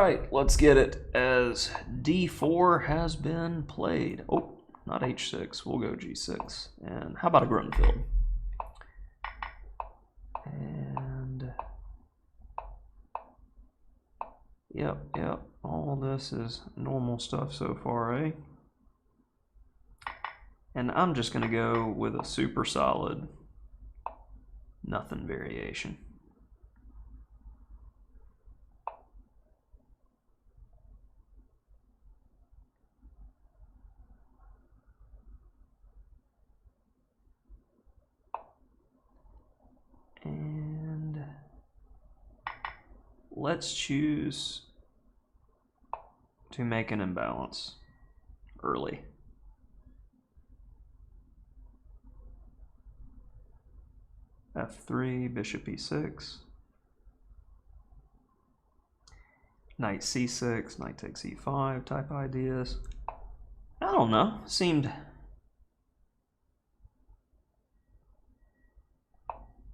right, let's get it as d4 has been played. Oh, not h6. We'll go g6. And how about a Grunfeld? And yep. All this is normal stuff so far, eh? And I'm just going to go with a super solid nothing variation. And let's choose to make an imbalance early. F3, bishop e6, knight c6, knight takes e5 type ideas. I don't know, seemed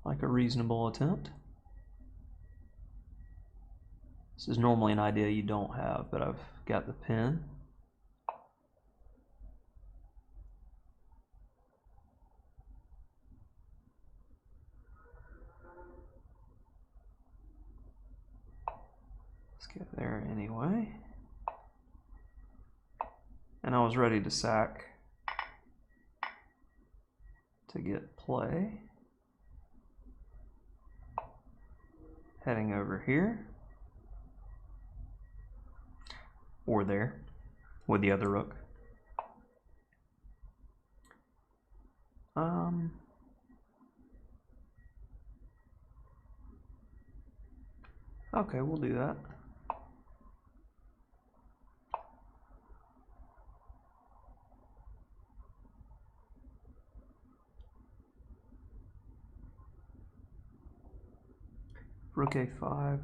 like a reasonable attempt. This is normally an idea you don't have, but I've got the pin. Let's get there anyway. And I was ready to sack to get play. Heading over here. Or there, with the other rook. Okay, we'll do that. Rook a5.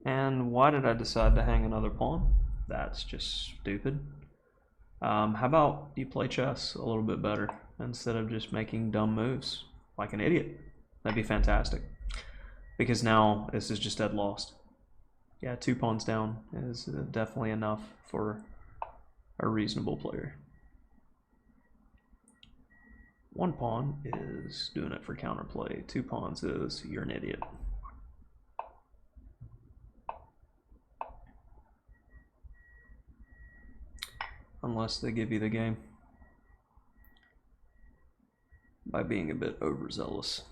And why did I decide to hang another pawn? That's just stupid. How about you play chess a little bit better instead of just making dumb moves like an idiot? That'd be fantastic. Because now this is just dead lost. Yeah, 2 pawns down is definitely enough for a reasonable player. 1 pawn is doing it for counterplay. 2 pawns is you're an idiot. Unless they give you the game by being a bit overzealous,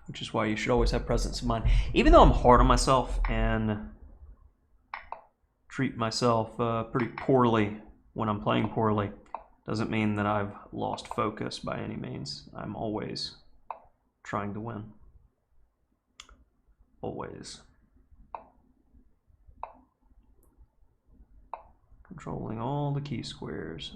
which is why you should always have presence of mind. Even though I'm hard on myself and treat myself pretty poorly when I'm playing poorly, doesn't mean that I've lost focus by any means. I'm always trying to win. Always. Controlling all the key squares.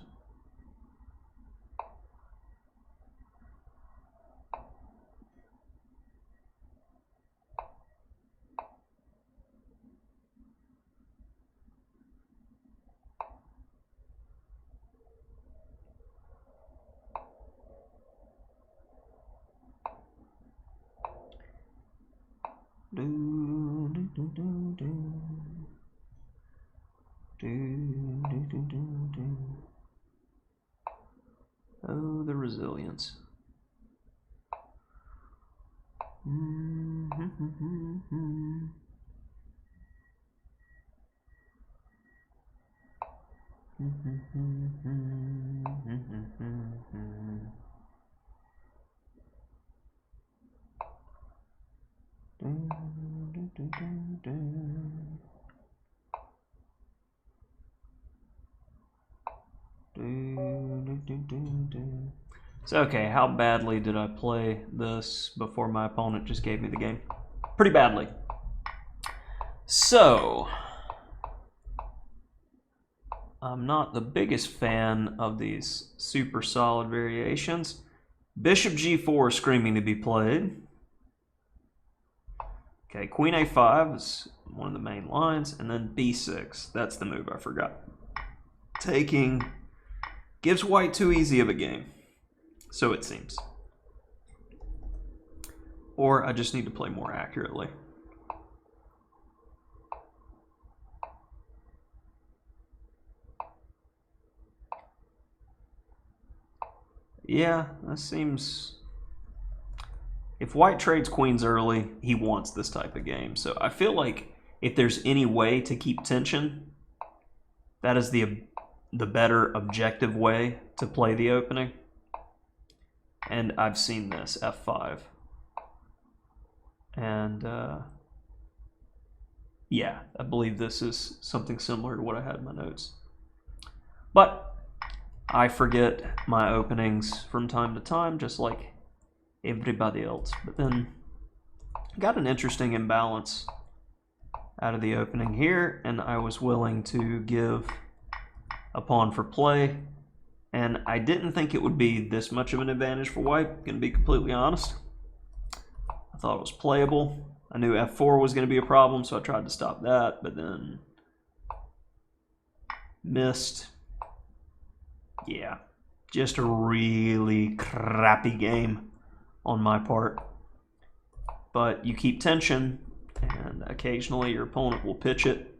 Oh, the resilience. So, okay, how badly did I play this before my opponent just gave me the game? Pretty badly. So, I'm not the biggest fan of these super solid variations. Bishop g4 is screaming to be played. Okay, queen a5 is one of the main lines, and then b6. That's the move I forgot. taking gives white too easy of a game. So it seems. Or I just need to play more accurately. Yeah, that seems... If white trades queens early, he wants this type of game. So I feel like if there's any way to keep tension, that is the better objective way to play the opening. And I've seen this, f5. And yeah, I believe this is something similar to what I had in my notes. But I forget my openings from time to time, just like everybody else. But then got an interesting imbalance out of the opening here, and I was willing to give a pawn for play. And I didn't think it would be this much of an advantage for white, gonna be completely honest. I thought it was playable. I knew f4 was gonna be a problem, so I tried to stop that, but then missed. Yeah, just a really crappy game on my part. But you keep tension, and occasionally your opponent will pitch it.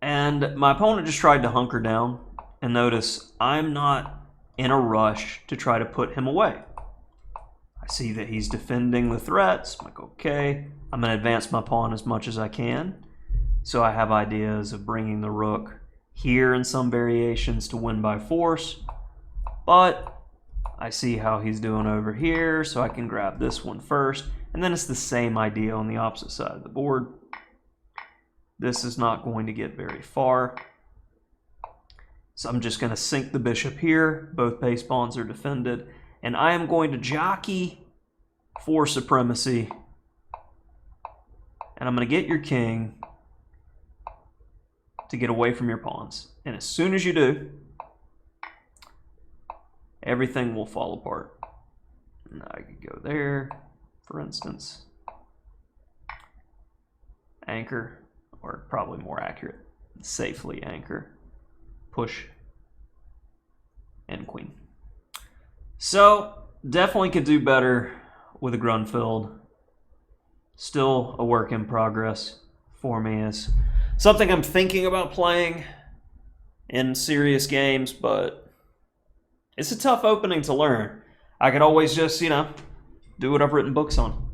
And my opponent just tried to hunker down. And notice, I'm not in a rush to try to put him away. I see that he's defending the threats. I'm like, okay, I'm going to advance my pawn as much as I can. So I have ideas of bringing the rook here in some variations to win by force. But I see how he's doing over here, so I can grab this one first. And then it's the same idea on the opposite side of the board. This is not going to get very far. So I'm just going to sink the bishop here. Both base pawns are defended. And I am going to jockey for supremacy. And I'm going to get your king to get away from your pawns. And as soon as you do, everything will fall apart. And I could go there, for instance. Anchor, or probably more accurate, safely anchor. Push and queen. So definitely could do better with a Grunfeld. Still a work in progress for me. Is something I'm thinking about playing in serious games, but it's a tough opening to learn. I could always just, do what I've written books on.